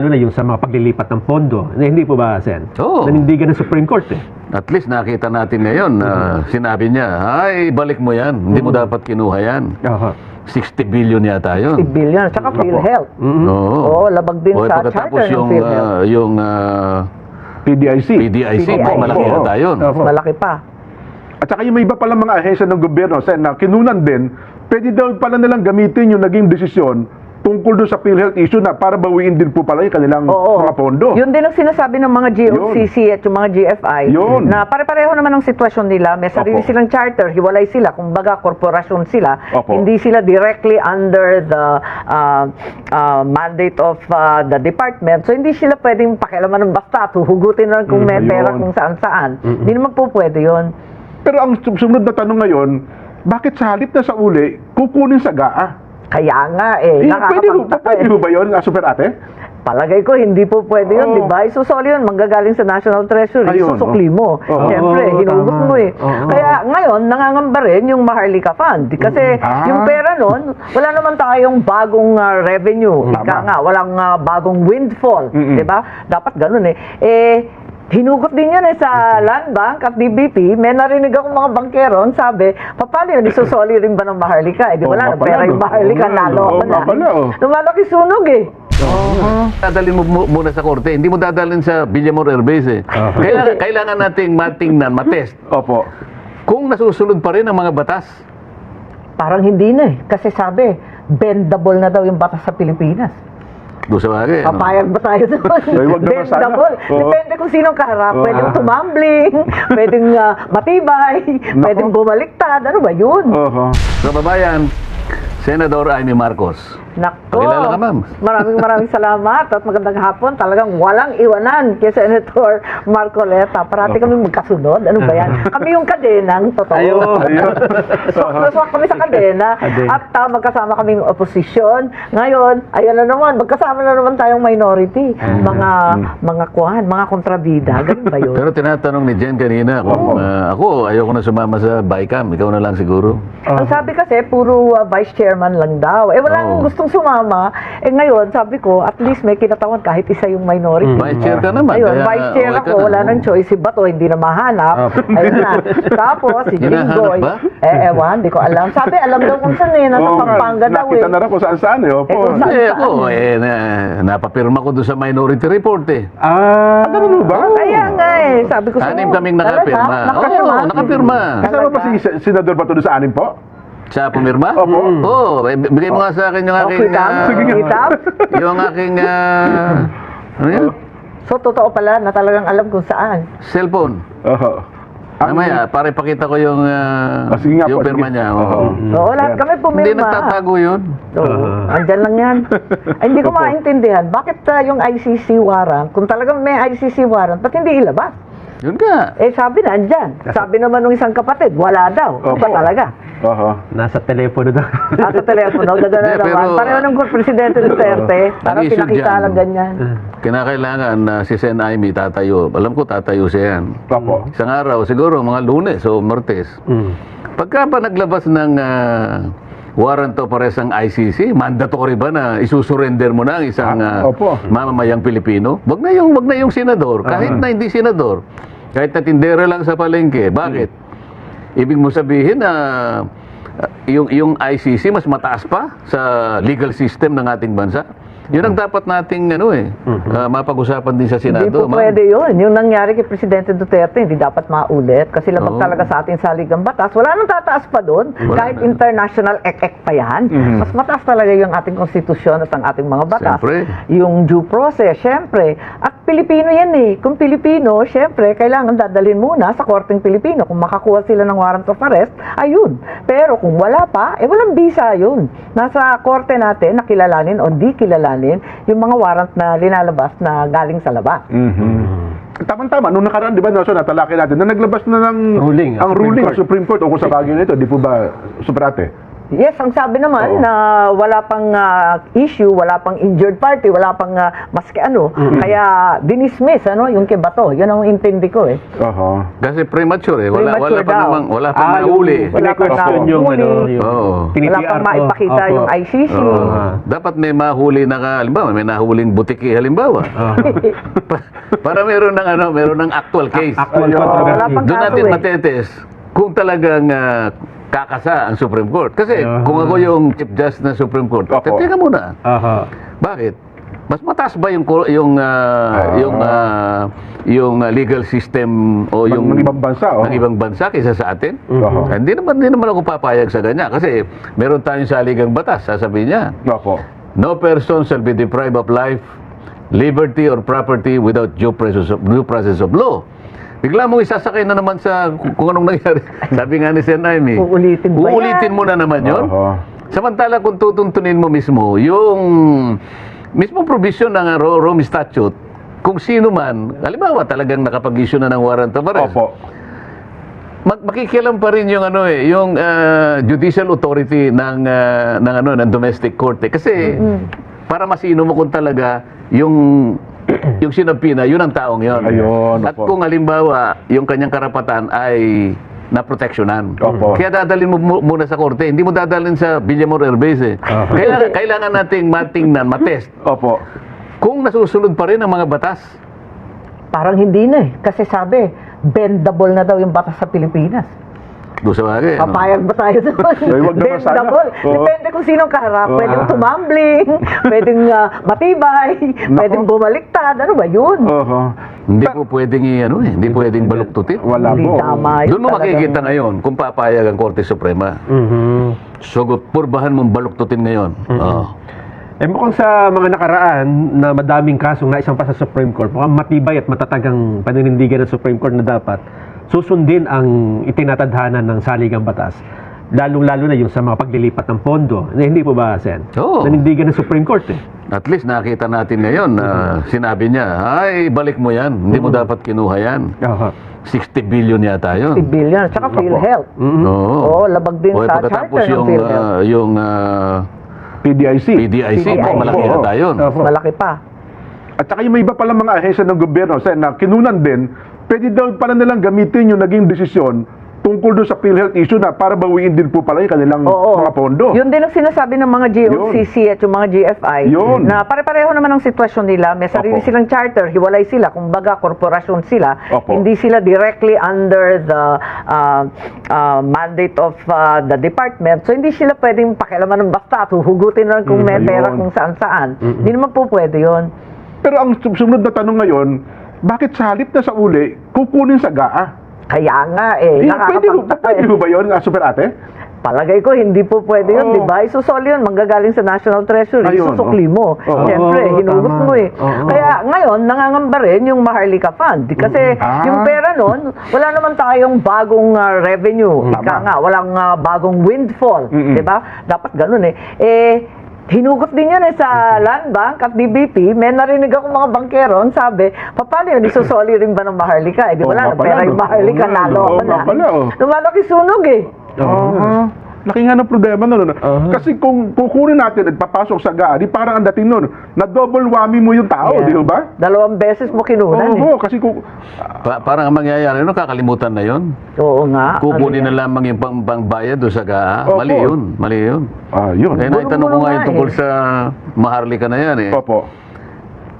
Ano na yung sa mga paglilipat ng pondo. Hindi po ba, Sen? Oo. Nanindigan ng Supreme Court eh. At least nakita natin ngayon na sinabi niya, ay, balik mo yan. Hindi mo dapat kinuha yan. Aha. 60 billion yata 60 yun. billion. Tsaka PhilHealth. Oo. Oo, labag din O, sa pagkatapos charter ng PhilHealth. yung PDIC. PDIC, mas malaki Oo. yata yun. Opo. Malaki pa. At saka yung may iba palang mga ahensya ng gobyerno na kinunan din, pwede daw pala nilang gamitin yung naging desisyon tungkol doon sa PhilHealth issue na para bawiin din po pala yung kanilang Oo. mga pondo. Yun din ang sinasabi ng mga GOCC at yung mga GFI Yun. na pare-pareho naman ang sitwasyon nila. May sarili Opo. silang charter, hiwalay sila. Kumbaga, korporasyon sila. Opo. Hindi sila directly under the mandate of the department. So, hindi sila pwedeng pakialaman ng basta. Hugutin na lang kung may Ayun. pera kung saan-saan. Hindi naman po pwede yun. Pero ang sumunod na tanong ngayon, bakit sa halip na sa uli, kukunin sa GAA? Kaya nga eh, Pwede ho ba yun, Super Ate? Palagay ko, hindi po pwede yun, Oo. di ba? Isusoli yun, manggagaling sa National Treasury, Ayun, susukli mo. Oo. Siyempre, Oo, hinugot tama. mo eh. Oo. Kaya ngayon, nangangamba rin yung Maharlika Fund. Kasi yung pera nun, wala naman tayong bagong revenue. Tama. Ika nga, walang bagong windfall. Di ba? Dapat ganun eh. Hinugot din yan sa Land Bank at DBP. May narinig akong mga bangkeron, sabi, paano yun, isusoli rin ba ng Maharlika? Di wala, Oo, nga pera pala, yung no? Maharlika, Oo nga, nalo no? ako Oo nga na. pala, oh. Lumalaki sunog eh. Dadalhin mo muna sa korte. Hindi mo dadalhin sa Villamor Air Base eh. Kailangan nating matingnan, matest. Opo. Kung nasusunod pa rin ang mga batas. Parang hindi na eh. Kasi sabi, bendable na daw yung batas sa Pilipinas. Doon sa bagay. ano? Papayag ba tayo doon? Ay, wag naman sana. Bendable. Oo. Depende kung sinong kaharap. Pwedeng tumambling, pwedeng matibay, pwedeng bumaliktad. Ano ba yun? Oho. Sa babayan, Senador Amy Marcos. Nako. Pakilala ka, ma'am. Maraming salamat at magandang hapon. Talagang walang iwanan kay Senator Marcoleta. Parati kami magkasunod. Ano ba yan? Kami yung kadenang totoo. Ayun. Swak kami sa kadena. At magkasama kaming oposisyon. Ngayon, ayan na naman, magkasama na naman tayong minority. Mga kuhan, mga kontrabida. Ganun ba yun? Pero tinatanong ni Jen kanina kung ako, ayoko na sumama sa BICAM. Ikaw na lang siguro. Ang sabi kasi, puro vice chairman lang daw. Walang gustong sumama. Ngayon, sabi ko, at least may kinatawan kahit isa yung minority. Vice chair ka naman. Ayun, kaya vice chair okay ka ako, na. wala nang choice. Si Bato, hindi na mahanap. Ayun na. Tapos, si Hinahanap Jinggoy. ba? Ewan, di ko alam. Sabi, alam daw kung saan eh. Nasa Oo nga, Pampanga daw eh. nakita na rin kung saan-saan eh. Opo. kung saan- Ako, napapirma ko doon sa Minority Report eh. Ganun ba? Kaya nga eh. Sabi ko sa Anim kaming nakapirma. Talaga? Nakapirma? Oo, nakapirma. Kasama ba si Senador Bato doon sa anim po? Sa pumirma? Opo. Oo, bigay mo nga sa akin yung aking... Quitam? Sige nga. Quitam? yung aking... ano yan? So, totoo pala na talagang alam kung saan. Cellphone. Oho. Mamaya, para ipakita ko yung, sige nga yung po, pirma sige. niya. Oo. Oo. Oo, lahat kami pumirma. Hindi nagtatago yun. Oo, andyan lang yan. Ay, hindi ko maintindihan. Bakit yung ICC warrant, kung talagang may ICC warrant, ba't hindi ilabas? Yun ka. Sabi na, andyan. Sabi naman ng isang kapatid, wala daw. Opo. Ba talaga? Oho. Nasa telepono daw. Nasa telepono, gagana Hindi, naman. pero- Pareho ng Presidente Duterte. Parang issue pinakita dyan. lang ganyan. Kinakailangan na si Sen Aimee tatayo. Alam ko tatayo siya yan. Opo. Isang araw, siguro mga Lunes o Martes. Pagka pa naglabas ng warrant of arrest ang ICC, mandatory ba na isusurrender mo na ang isang opo. mamamayang Pilipino? Wag na yung senador, kahit na hindi senador. Kahit na tindera lang sa palengke. Bakit? Ibig mo sabihin na yung ICC mas mataas pa sa legal system ng ating bansa? Yun ang dapat nating mapag-usapan din sa Hindi Senado. po pwede yun. Yung nangyari kay Presidente Duterte, hindi dapat maulit. Kasi labag Oo. talaga sa ating saligang batas. Wala nang tataas pa doon. Wala Kahit na. international ek-ek pa yan. Mas mataas talaga yung ating konstitusyon at ang ating mga batas. Siyempre. Yung due process, syempre. At Pilipino yan eh. Kung Pilipino, syempre, kailangan dadalhin muna sa korteng Pilipino. Kung makakuha sila ng warrant of arrest, ayun. Pero kung wala pa, walang visa yun. Nasa korte natin, nakilalanin o di kilalanin yung mga warrant na linalabas na galing sa labas. Tama-tama, nung nakaraan, di ba, natalaki natin, na naglabas na ng Ruling, ang Supreme ruling Court. ng Supreme Court o kung sa bagay nito, di po ba, Suprate? Yes, ang sabi naman na wala pang issue, wala pang injured party, wala pang maski ano. Kaya dinismiss yung kay Bato. Yun ang intindi ko eh. Aha. Kasi premature eh. Wala Premature pa daw. namang, wala pa nahuli. Wala pang question yung nahuli. yung Oo. Wala tinitiar pang ko. maipakita Opo. yung ICC. Dapat may mahuli na halimbawa, may nahuling butiki halimbawa. Para meron ng actual case. Actual Wala controversy. pang Doon kaso natin eh. matetes kung talagang kakasa ang Supreme Court. Kasi kung ako yung Chief Justice ng Supreme Court, Opo. teka muna. Aha. Bakit? Mas mataas ba yung legal system o yung Ng ibang bansa, ng ibang bansa kaysa sa atin? Oho. Hindi naman ako papayag sa ganyan kasi meron tayong saligang batas, sasabihin niya. Opo. No person shall be deprived of life, liberty, or property without due process of law. Bigla mong isasakay na naman sa kung anong nangyari. Sabi nga ni Sen. Aimee, Uulitin ba yan? uulitin mo na naman yun. Oho. Samantala kung tutuntunin mo mismo, yung mismong provision ng Rome Statute, kung sino man, halimbawa talagang nakapag-issue na ng warrant of arrest, Opo. makikialam pa rin yung yung judicial authority ng domestic court kasi para masino mo kung talaga yung sinabina, yun ang taong yun. Ayun, At opo. kung halimbawa yung kanyang karapatan ay naproteksyonan. Opo. Kaya dadalhin mo muna sa korte, hindi mo dadalhin sa Villamor Airbase eh. Kailangan nating matingnan, matest Opo. kung nasusunod pa rin ang mga batas. Parang hindi na eh. Kasi sabi, bendable na daw yung batas sa Pilipinas. Doon sa bagay. ano? Papayag ba tayo doon? Ay, wag naman sana. Bendable. Oo. Depende kung sinong kaharap. Pwedeng tumambling, pwedeng matibay, pwedeng bumaliktad. Ano ba yun? Oho. Hindi po pwedeng hindi pwedeng baluktutin. Wala Hindi po. tama yun Doon mo talaga. makikita ngayon kung papayag ang Korte Suprema. So, purbahan mong baluktutin ngayon. Oo. Eh mukhang sa mga nakaraan na madaming kasong naisampa sa Supreme Court, mukhang matibay at matatag ang paninindigan ng Supreme Court na dapat susundin ang itinatadhana ng saligang batas. Lalong-lalo na yung sa mga paglilipat ng pondo. Hindi po ba, Sen? Oo. Nanindigan ng Supreme Court eh. At least nakita natin ngayon na sinabi niya, ay, balik mo yan. Hindi mo dapat kinuha yan. Aha. 60 billion yata 50 yun. billion. Tsaka PhilHealth. Oo. Oo, labag din O, sa pagkatapos charter ng PhilHealth. yung PDIC. PDIC, PDIC. malaki na tayo. Opo. Malaki pa. At saka yung may iba palang mga ahensya ng gobyerno na kinunan din, pwede daw pala nilang gamitin yung naging desisyon tungkol doon sa PhilHealth issue na para bawiin din po pala yung kanilang Oo. mga pondo. Yun din ang sinasabi ng mga GOCC at yung mga GFI Yun. na pare-pareho naman ang sitwasyon nila. May sarili Opo. silang charter, hiwalay sila. Kumbaga, korporasyon sila. Opo. Hindi sila directly under the mandate of the department. So, hindi sila pwedeng pakialaman ng basta at huhugutin lang kung may ayun. pera kung saan-saan. Hindi naman po pwede yun. Pero ang sumunod na tanong ngayon, bakit sa halip na sa uli, kukunin sa GAA? Kaya nga eh, Pwede ho ba yun, Super Ate? Palagay ko, hindi po pwede yun, Oo. di ba? Isusoli yun, manggagaling sa National Treasury, Ayun, isusukli mo. Oo. Siyempre, Oo, hinugot tama. mo eh. Oo. Kaya ngayon, nangangamba rin yung Maharlika Fund. Kasi Ah. yung pera nun, wala naman tayong bagong revenue. Tama. Ika nga, walang bagong windfall. Mm-mm. Di ba? Dapat ganun eh. Hinugot din yan sa Land Bank at DBP. May narinig akong mga bangkeron, sabi, paano yun, isusoli rin ba ng Maharlika? Eh, di Oo wala nga na, pala, pera no? yung Maharlika, Oo nga, nalo oo ako nga na. pala, oh. Lumalaki sunog eh. Laki nga ng problema nun. Kasi kung kukunin natin at papasok sa GAA, di parang ang dating nun, na double whammy mo yung tao, Yeah. di ba? 2 beses mo kinunan eh. Oo, kasi kung... Parang ang mangyayari, kakalimutan na yon. Oo nga. Kukunin Ano na lamang yung pangbayad doon sa GAA. Opo. Mali yun, mali yun. Yun. Kaya naitanong ko Bulong-bulong nga nga yung tungkol eh. sa Maharlika na yan eh. Opo.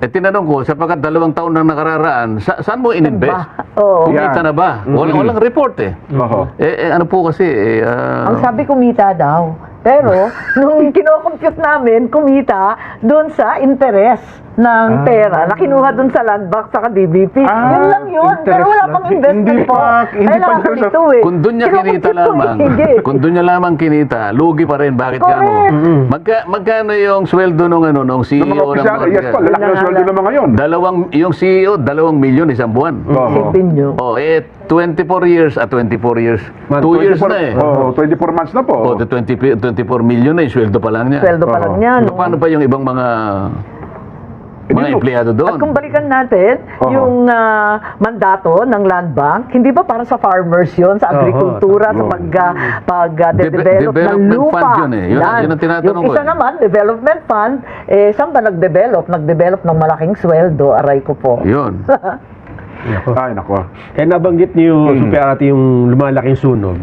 Tinanong ko, sapagkat 2 taon na nakararaan, saan mo ininvest? Oo. Kumita Yan. na ba? Walang report eh. Oho. Ano po kasi, Ang sabi kumita daw. Pero, nung kinocompute namin, kumita doon sa interest ng pera na kinuha doon sa Land Bank sa DBP. Yun lang yun. Pero wala pang investment Hindi po. pa- hindi pa Kailangan sa- ito eh. kung doon niya kinita Kinocompute ko lamang, hindi. kung doon niya lamang kinita, lugi pa rin. Bakit ka mo? Correct. Magkano yung sweldo nung CEO Ng mga opisyal, yes po, lalaki ng sweldo naman ngayon. Yung CEO, 2 milyon isang buwan. Oho. Isipin nyo. 24 years, 24 years. 2 years na eh. 24 months na po. 24 million na yung sweldo pa lang niya. Sweldo pa lang yan. Paano pa yung ibang mga mga empleyado At kung doon. balikan natin, Oo. yung mandato ng Land Bank, hindi ba para sa farmers yun, sa agrikultura, sa pag-develop ng Development lupa? fund yun eh. Yun ang tinatanong yung ko isa eh. naman, development fund, saan ba nag-develop? Nag-develop ng malaking sweldo, aray ko po. Yun. Nako. Ay, nako. Kaya nabanggit niyo, Super Ate, yung lumalaking sunog.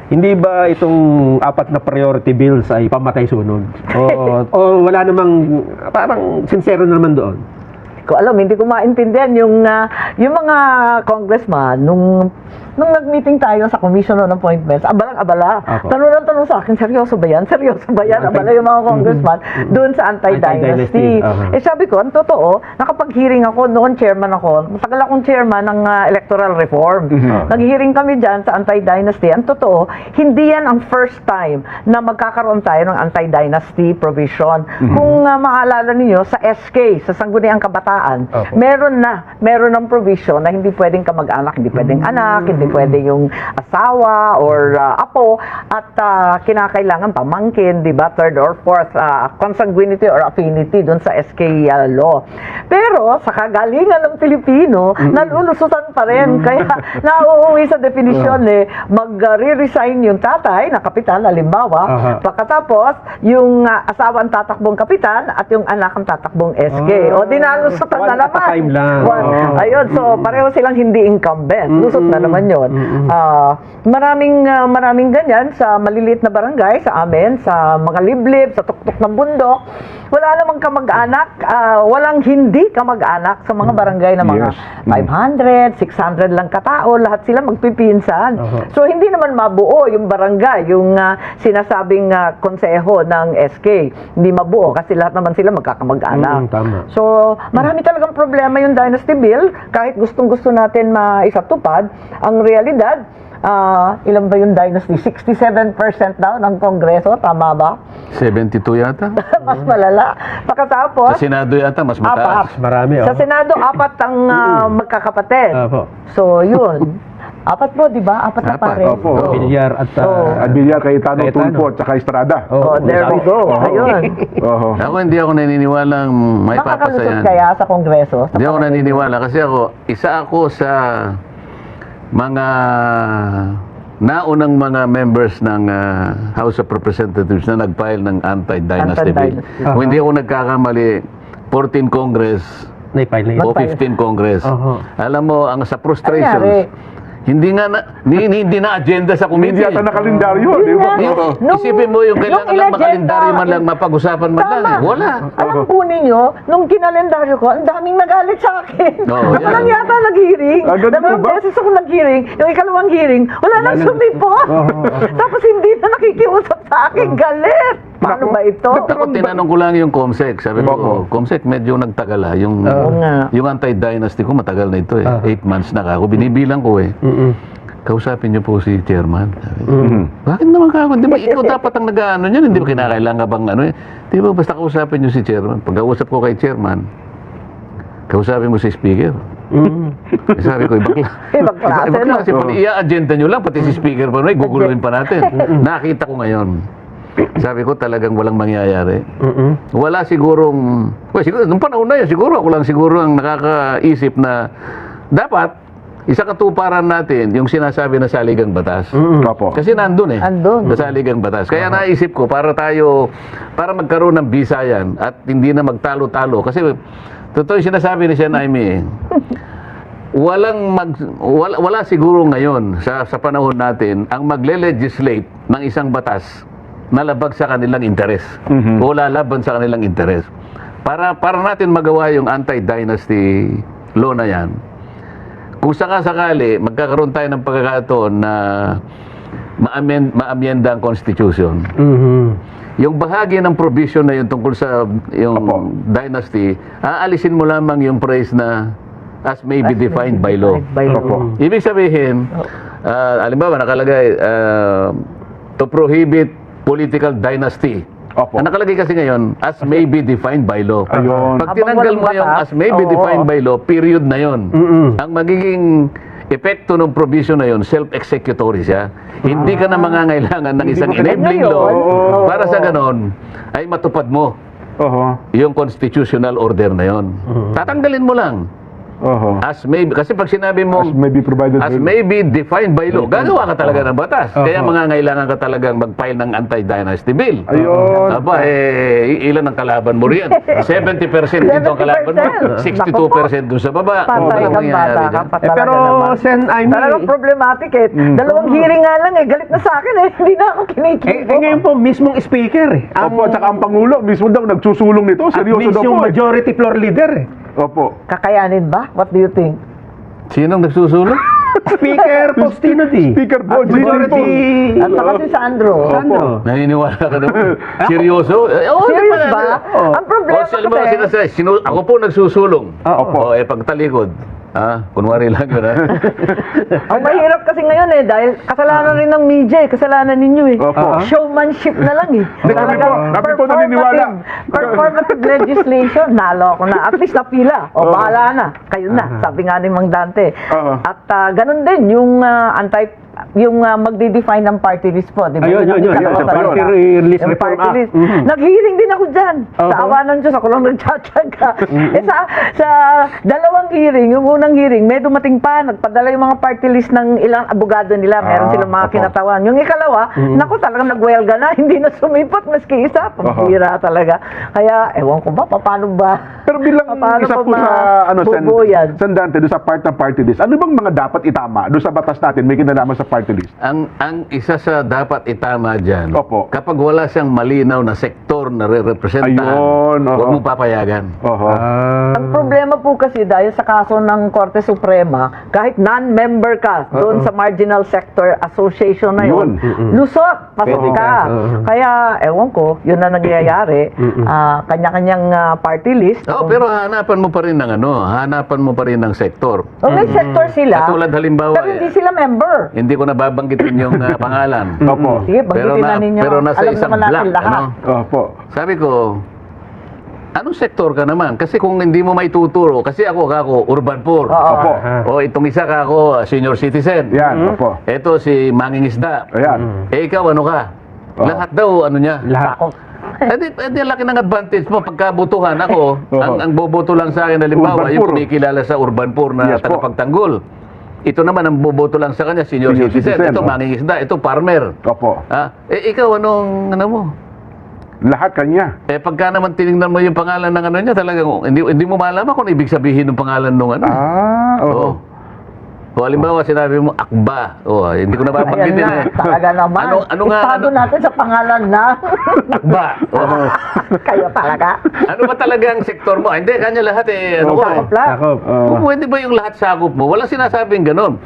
Hindi ba itong 4 na priority bills ay pamatay sunog? O wala namang, parang sincero na naman doon? Ko alam, hindi ko maintindihan yung mga congressman nung nag-meeting tayo sa Commission on Appointments, abalang-abala. Apo. Tanong ng tanong sa akin, seryoso ba yan? Seryoso ba yan? Abala yung mga congressman doon sa anti-dynasty. Anti-dynasty, Sabi ko, ang totoo, nakapag-hearing ako, noon chairman ako, matagal akong chairman ng electoral reform. Nag-hearing kami dyan sa anti-dynasty. Ang totoo, hindi yan ang first time na magkakaroon tayo ng anti-dynasty provision. Kung maalala ninyo, sa SK, sa Sangguniang Kabataan, Opo. meron ng provision na hindi pwedeng kamag-anak, hindi pwedeng anak, hindi pwedeng yung asawa or apo, at kinakailangan pamangkin, di ba, third or fourth consanguinity or affinity dun sa SK law. Pero sa kagalingan ng Pilipino, nalulusutan pa rin. Kaya nauuwi sa definisyon mag-re-resign yung tatay na kapitan, halimbawa, Aha. pagkatapos yung asawa ang tatakbong kapitan at yung anak ang tatakbong SK. O dinalusutan One na at a naman. time lang. Ayun, so pareho silang hindi incumbent. Lusot na naman yun. Maraming ganyan sa maliliit na barangay, sa amin, sa mga liblib, sa tuktok ng bundok. Wala namang kamag-anak, walang hindi kamag-anak sa mga barangay na mga Yes. 500, 600 lang katao, lahat sila magpipinsan. Aha. So hindi naman mabuo yung barangay, yung sinasabing konseho ng SK. Hindi mabuo kasi lahat naman sila magkakamag-anak. Tama. So, marami talagang problema yung Dynasty Bill. Kahit gustong-gusto natin maisatupad, ang realidad, ilan ba yung Dynasty? 67% daw ng Kongreso, tama ba? 72 yata. Mas malala. Pagkatapos, Sa Senado yata, mas mataas. Marami, sa Senado, 4 ang magkakapatid. Opo. So, yun. 4 po, di ba? 4 na 4. pare. Opo. Oo. Bilyar at Adbilyar, Cayetano, Cayetano. Tulfo, at saka Estrada. Oh, there we go. Ayun. Oho. Ako hindi ako naniniwalang may Makakalusot papasayan. kaya sa Kongreso? Hindi ako naniniwala kasi isa ako sa mga naunang mga members ng House of Representatives na nag-file ng anti-dynasty bill. Anti-dynasty. Kung hindi ako nagkakamali, 14 Congress naipile na o Nag-file. 15 Congress. Oho. Alam mo, ang sa Nangyari. frustrations, hindi na agenda sa Hindi committee. yata na kalendaryo, Yun di ba? nga. Oo. Nung- Isipin mo yung kailangan lang in-agenda- makalendaryo man lang, mapag-usapan man lang. Tama. Wala. Alam po ninyo, nung kinalendaryo ko, ang daming nagalit sa akin. Oo, Ako yan. lang yata nag-hearing. Ah, ganun Dalawang po ba? beses ako nag-hearing. Yung ikalawang hearing, wala nang nang- sumipot. Tapos hindi na nakikiusap sa akin. Galit. Paano Naku. ba ito? Ako tinanong ko lang yung COMSEC. Sabi ko, COMSEC medyo nagtagal yung nga. yung anti-dynasty ko matagal na ito eh. 8 months na ako. Binibilang ko eh. Kausapin niyo po si chairman. Sabi. Bakit naman ka? Di ba ikaw dapat ang nag-ano niyan? Hindi ba kinakailangan bang ano eh? Di ba basta kausapin niyo si chairman. Pagkausap ko kay chairman, kausapin mo si speaker. Sabi ko, ibang Ibang klase, no? klase. Pati i-agenda nyo lang, pati si speaker pa, guguluhin pa natin. Nakita ko ngayon. Sabi ko talagang walang mangyayari. Wala sigurong, siguro, nung panahon na yun, siguro ako lang siguro ang nakakaisip na dapat isa katuparan natin yung sinasabi na saligang batas. Opo. Kasi nandun eh. Andun. Sa saligang batas. Kaya naisip ko, para magkaroon ng bisayan at hindi na magtalo-talo. Kasi, totoo yung sinasabi ni Sen. Aimee, wala siguro ngayon sa panahon natin ang magle-legislate ng isang batas na labag sa kanilang interes. O lalaban sa kanilang interes. Para natin magawa yung anti-dynasty law na yan, kung sakasakali, magkakaroon tayo ng pagkakataon na maamyenda ang Constitution. Yung bahagi ng provision na yun tungkol sa yung dynasty, aalisin mo lamang yung phrase na as may be defined by law. By law. Opo. Ibig sabihin, halimbawa nakalagay, to prohibit political dynasty. Opo. Ang nakalagay kasi ngayon, as may be defined by law. Ayun. Pag Habang tinanggal mo walang yung batas, as may be oo. defined by law, period na yon. Ang magiging epekto ng provision na yon, self-executory siya. Hindi ka na mangangailangan ng isang mo enabling kailangan law yun. para sa ganon ay matupad mo Oho. yung constitutional order na yon. Tatanggalin mo lang. Oho. As may, kasi pag sinabi mo, As may be provided as by law. may be defined by law, gagawa ka talaga ng batas. Kaya Oho. mangangailangan ka talagang mag-file ng anti-dynasty bill. Ayun. Aba, ilan ang kalaban mo riyan? 70% dito ang kalaban mo. 62% dun sa baba. Patay Walang kang mangyayari bata ka dyan. pa talaga pero, naman. Sen, Amy, Talagang problematic eh. Dalawang hearing nga lang eh. Galit na sa akin eh. Hindi na ako kinikibo. ngayon po, mismong speaker eh. Opo, at saka ang Pangulo, mismo daw nagsusulong nito. At Seryoso daw yung po. majority floor leader eh. Opo. Kakayanin ba? What do you think? Sinong nagsusulong? Speaker Faustino D. Speaker po, At majority... At saka si Sandro. Sandro. Naniniwala ka naman? Seryoso? Serious ba? Ang problema Alam mo, kasi... ako po nagsusulong. Opo. Pagtalikod. Kunwari lang yun, Ang mahirap kasi ngayon eh, dahil kasalanan rin ng media eh, kasalanan ninyo eh. Opo. Showmanship na lang eh. kami po naniniwala. Performative legislation, nalo ako na. At least napila. O, bahala na. Kayo na. Sabi nga ni Mang Dante. Oo. At ganun din, yung magdi-define ng party list po. Di ba? Ayun, yun. Yung Sa Party List yung Reform party Act. list. Mhm. Nag-hearing din ako dyan. Sa Opo. awa ng Diyos, ako lang nagtsatsaga. Sa dalawang hearing, yung unang hearing, may dumating pa, nagpadala yung mga party list ng ilang abogado nila. Meron silang mga opo. kinatawan. Yung ikalawa, naku, talagang nagwelga na. Hindi na sumipot, maski isa. Pambira talaga. Kaya, ewan ko ba, paano ba? Pero bilang Paano isa pa po sa bubuo yan? San Dante, doon sa part ng party list, ano bang mga dapat itama doon sa batas natin may kinalaman sa party list? Ang isa sa dapat itama dyan, Opo. kapag wala siyang malinaw na sektor na re-representahan, Ayun, oo. huwag mong papayagan. Oho. Ang problema po kasi dahil sa kaso ng Korte Suprema, kahit non-member ka doon sa Marginal Sector Association na yun, lusot, pasok Pwede ka. ka. Oo. Kaya, ewan ko, yun na nangyayari. Kanya-kanyang party list. Pero hanapan mo pa rin ng hanapan mo pa rin ng sektor. O may sector sila, Katulad halimbawa, pero hindi sila member. hindi ko nababanggitin yung pangalan. Opo. Sige, banggitin na ninyo. Pero nasa Alam isang naman natin block, lahat. Opo. Sabi ko, anong sektor ka naman? Kasi kung hindi mo maituturo, kasi ako, urban poor. Oo. Opo. O itong isa ka ako, senior citizen. Yan, opo. Ito si mangingisda. Ayan. Ikaw ano ka? Lahat daw ano niya. Lahat. Edi laki ng advantage mo pagkabutuhan ako. ang boboto lang sa akin halimbawa, Urban yung poor. kinikilala sa urban poor na Yes po. tagapagtanggol. Ito naman ang boboto lang sa kanya, senior Senior citizen. citizen, Ito oh. mangingisda, ito farmer. Opo. Ikaw anong ano mo? Lahat kanya. Pagka naman tinignan mo yung pangalan ng ano niya, talagang hindi mo malaman kung ibig sabihin ng pangalan ng ano. Oo. O halimbawa sinabi mo akba. Hindi ko Ayan nababanggitin na, eh. talaga naman. Ano nga, Estado natin sa pangalan na. Akba. Kayo talaga. Ano ba talaga ang sektor mo? Hindi, kanya lahat eh. Ano ko eh. Sakop lang. Sakop. Kung pwede ba yung lahat sakop mo? Walang sinasabing ganon.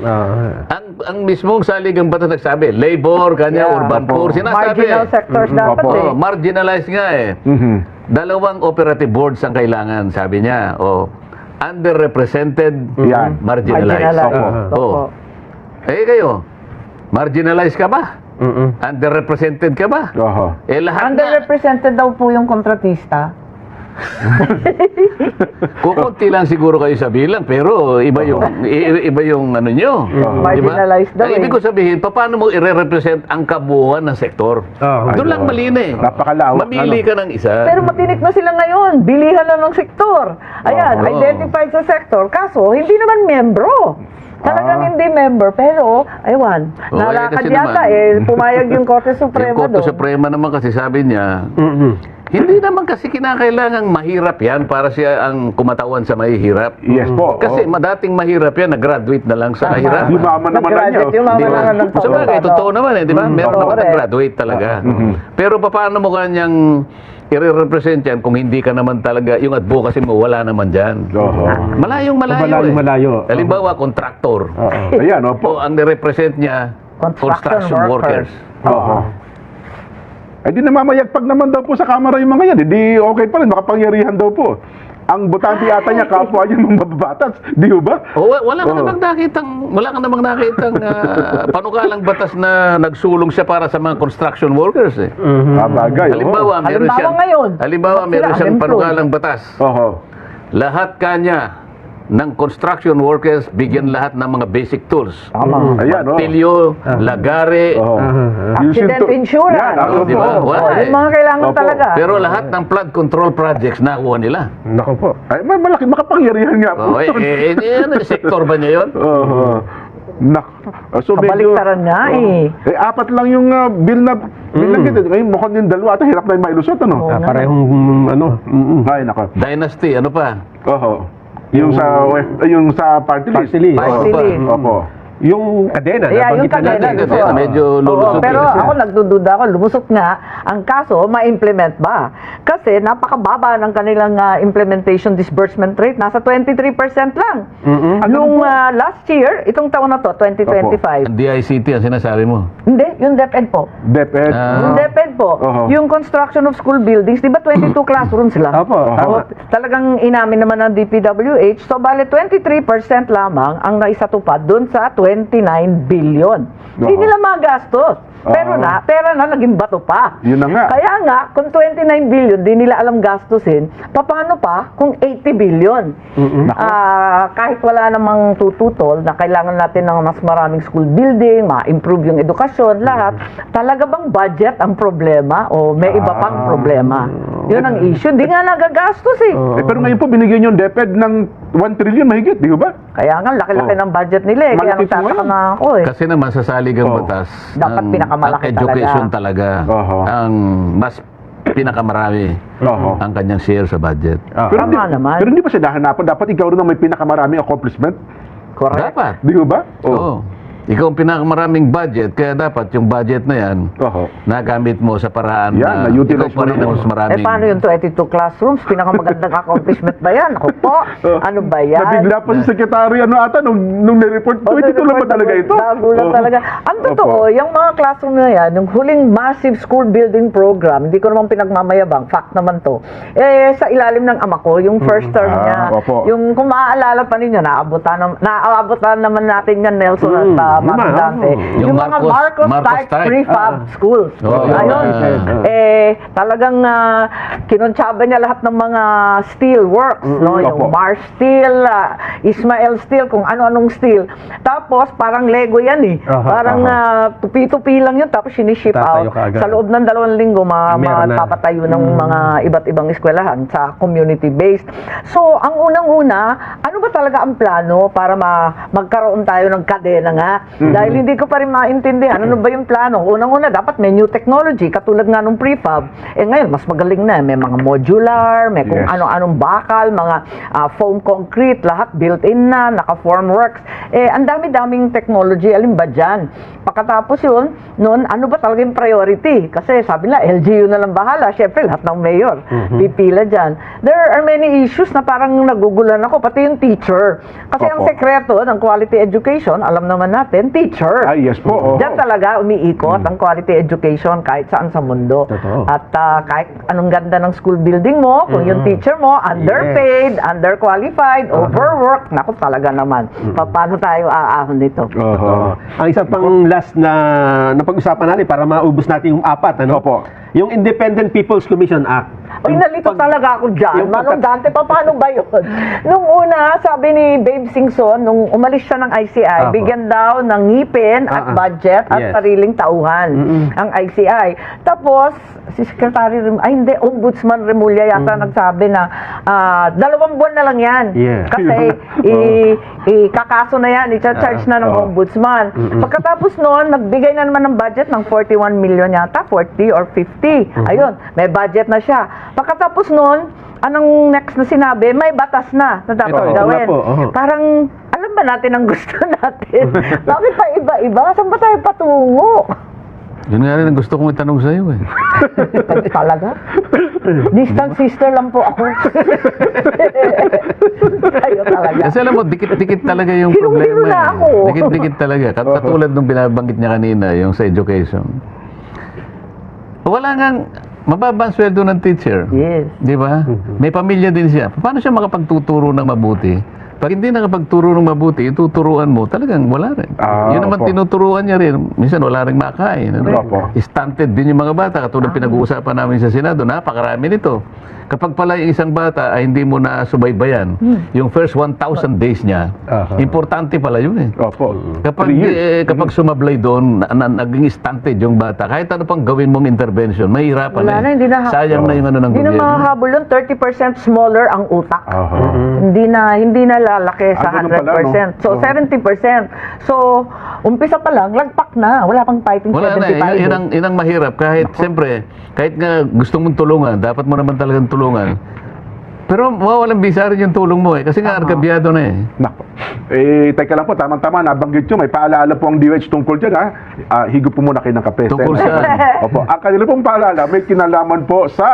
Ang mismong saligang batas nagsabi, labor, kanya, Yeah. urban Opo. poor, sinasabi Marginal eh. sectors dapat Opo. eh. Marginalized nga eh. Mhm. Dalawang operative boards ang kailangan, sabi niya. Underrepresented, Yan. marginalized. Marginalized. Oo. Kayo, marginalized ka ba? Underrepresented ka ba? Oho. Lahat na. Underrepresented daw po yung kontratista. Kukunti lang siguro kayo sa bilang, pero iba yung ano nyo. Marginalized daw Ang ibig eh. ko sabihin, paano mo i-represent ang kabuuan ng sektor? Doon lang mali na eh. Napakalawak, Mamili ka ng isa. Pero matinik na sila ngayon. Bilihan na ng sektor. Ayan, Oo. identified sa sektor. Kaso, hindi naman membro. Talagang hindi member. Pero, aywan, nalakad kasi yata naman, pumayag yung Korte Yung Suprema Korte doon. Suprema naman kasi sabi niya, hindi naman kasi kinakailangang mahirap yan para siya ang kumatawan sa mahihirap. Yes po. Kasi dating mahirap yan, nag-graduate na lang sa kahirap. Di ba naman niya? Nag-graduate yung mama Di ba? na ng Sa bagay, totoo naman eh, di ba? Meron naman Correct. nag-graduate talaga. Pero paano mo kanyang i-represent yan kung hindi ka naman talaga, yung advocacy mo, wala naman dyan. Oho. Malayong malayo Malayong eh. malayo. Halimbawa, kontraktor. Ayan, opo. O ang nirepresent niya, Construction workers. Oho. Eh di namamayagpag naman daw po sa kamera yung mga yan. Hindi okay pa rin, makapangyarihan daw po. Ang botante ata niya, kapwa niya mga mababatas. Di ba? Wala ka namang nakitang panukalang batas na nagsulong siya para sa mga construction workers eh. Bagay. Halimbawa, meron Halimbawa siyang ngayon, halimbawa sila meron siyang unemployed. panukalang batas. Oho. Lahat kanya ng construction workers, bigyan lahat ng mga basic tools. Tama. Ayan, oh. Tilyo, lagare, Oh. Yung Accident sinto- insurance. Yan, ah, Di ba? Oo, Wala yung eh. mga kailangan Opo. talaga. pero lahat ng flood control projects nakuha nila. Nako po. Ay, malaki, makapangyarihan nga po. Ano, sektor ba niya yun? So medyo, Kabaliktaran nga apat lang yung bill na binanggit. Ngayon mukhang yung dalawa ata hirap na yung mailusot, ano? Oo. Parehong ano. Ay, nako. Dynasty, ano pa? Oho. Yung sa party list. Party list. Party Oo, list. Opo. Yung kadena, Yeah, yung nabanggit na kadena, natin. Kadena, medyo lulusot pero yun. ako nagdududa ako, lumusot nga. Ang kaso, ma-implement ba? Kasi napakababa ng kanilang implementation disbursement rate. Nasa 23% lang. Yung last year, itong taon na to, 2025. Ang DICT ang sinasabi mo. Hindi, yung DepEd po. DepEd. Yung DepEd po. Oho. Yung construction of school buildings, di ba 22 classrooms sila? Opo, tama. Talagang inamin naman ng DPWH, so bale 23% lamang ang naisatupad dun sa 29 billion. Hindi Oho. nila magastos. Pero pera na, naging bato pa. Yun na nga. Kaya nga, kung 29 billion, di nila alam gastusin, paano pa kung 80 billion? Kahit wala namang tututol na kailangan natin ng mas maraming school building, ma-improve yung edukasyon, lahat, talaga bang budget ang problema o may iba pang problema? Yun ang issue. Hindi nga nagagastos eh. Pero ngayon po binigyan yung DepEd ng 1 trillion mahigit, di ba? Kaya nga, laki-laki ng budget nila eh. Kaya Malaki po nagtataka ngayon. na ako eh. Kasi naman sa saligang batas, Dapat pinakamalaki ang education talaga, Oho. ang mas pinakamarami Oho. ang kanyang share sa budget. Pero Tama naman. Pero hindi pa siya hahanapan. Dapat ikaw rin ang may pinakamaraming accomplishment. Correct. Dapat. Di ba? Oo. Ikaw ang pinakamaraming budget, kaya dapat yung budget na yan, Oho. nagamit mo sa paraan Yan, na na-utilize ikaw pa mo rin na- ang mas maraming... Paano yung 22 classrooms? Pinakamagandang accomplishment ba yan? Ako po, ano ba yan? Nabigla pa si Secretary ata nung nireport. 22 lang ba talaga ito? Nagulat talaga. Ang totoo, Opo. yung mga classroom na yan, yung huling massive school building program, hindi ko naman pinagmamayabang, fact naman to, sa ilalim ng ama ko, yung first term niya, opo. yung kung maaalala pa ninyo, naaabutan naman natin yan, Nelson at Martin Dante. Yung Yung mga Marcos Marcos type type. prefab schools. Oo, Ayun. Talagang kinontsaba niya lahat ng mga steel works, no? Yung opo. Mars Steel, Ismael Steel, kung ano-anong steel. Tapos, parang Lego yan eh. Aha, Parang tupi-tupi lang yun, tapos siniship Tatayo out. ka agad. Sa loob ng 2 linggo, Meron na. mapapatayo ng mga iba't ibang eskwelahan sa community-based. So, ang unang-una, ano ba talaga ang plano para magkaroon tayo ng kadena nga? Dahil hindi ko pa rin maintindihan, ano ba yung plano? Unang-una, dapat may new technology, katulad nga nung prefab. Ngayon, mas magaling na. May mga modular, may kung Yes. ano-anong bakal, mga foam concrete, lahat built-in na, naka-formworks. Ang dami-daming technology, alin ba dyan? Pagkatapos yun, noon, ano ba talaga yung priority? Kasi sabi nila, LGU na lang bahala. Siyempre, lahat ng mayor, pipila dyan. There are many issues na parang nagugulan ako, pati yung teacher. Kasi ang Opo. sekreto ng quality education, alam naman natin, teacher. Ay, yes po. Oho. Diyan talaga umiikot ang quality education kahit saan sa mundo. Totoo. At kahit anong ganda ng school building mo, kung yung teacher mo, underpaid, underqualified, overworked, naku talaga naman. Paano tayo aahon nito? Oho. Ang isa pang last na napag-usapan natin para maubos natin yung 4, ano? Opo. Yung Independent People's Commission Act. Uy, nalito talaga ako dyan. yung Manong Dante, paano ba yun? Nung una, sabi ni Babe Singson, nung umalis siya ng ICI, Apo. bigyan daw ng ngipin at budget at Yes. sariling tauhan ang ICI. Tapos, si Secretary Ombudsman Remulla yata nagsabi na 2 buwan na lang yan. Yeah. Kasi kakaso na yan, i-charge na ng Ombudsman. Pagkatapos noon, nagbigay na naman ng budget ng 41 million yata, 40 or 50. Ayun, may budget na siya. Pagkatapos noon, anong next na sinabi? May batas na dapat Ito, gawin. wala po, oho. Parang, alam ba natin ang gusto natin? Bakit pa iba-iba? Saan ba tayo patungo? Yun nga rin ang gusto kong itanong sa iyo eh. Talaga? Distant sister lang po ako. Kayo talaga. Kasi alam mo, dikit-dikit talaga yung Hirong-hiro problema. na eh. ako. Dikit-dikit talaga. Katulad nung binabanggit niya kanina, yung sa education. Wala ngang mababa ang sweldo ng teacher. Yes. Di ba? May pamilya din siya. Paano siya makapagtuturo ng mabuti? Pag hindi nakapagturo ng mabuti, ituturuan mo, talagang wala rin. Yun naman opo. tinuturuan niya rin. Minsan wala rin makain. Ano? Opo. Stunted din yung mga bata. Katulad pinag-uusapan namin sa Senado, napakarami nito. Kapag pala yung isang bata ay hindi mo na subaybayan, yung first 1,000 days niya, Aha. importante pala yun eh. Opo. Kapag 3 years. kapag sumablay doon, naging stunted yung bata, kahit ano pang gawin mong intervention, mahirapan Wala na, eh. hindi na Sayang na yung ano ng Hindi na gobyerno. makahabol yun, 30% smaller ang utak. Aha. Hindi na lalaki sa Ah, ganun pala, 100%. So, no? 70%. So, umpisa pa lang, lagpak na. Wala pang fighting Wala na, 75. yun ang mahirap. Kahit, siyempre, kahit nga gusto mong tulungan, dapat mo naman talagang tulungan. Pero mawawalang bisa rin yung tulong mo eh. Kasi nga, argabyado na eh. Nako. Teka lang po, tamang-tama, nabanggit nyo, may paalala po ang DOH tungkol dyan, ha? Higop po muna kayo ng kape. Tungkol saan? Opo. Ang kanila pong paalala, may kinalaman po sa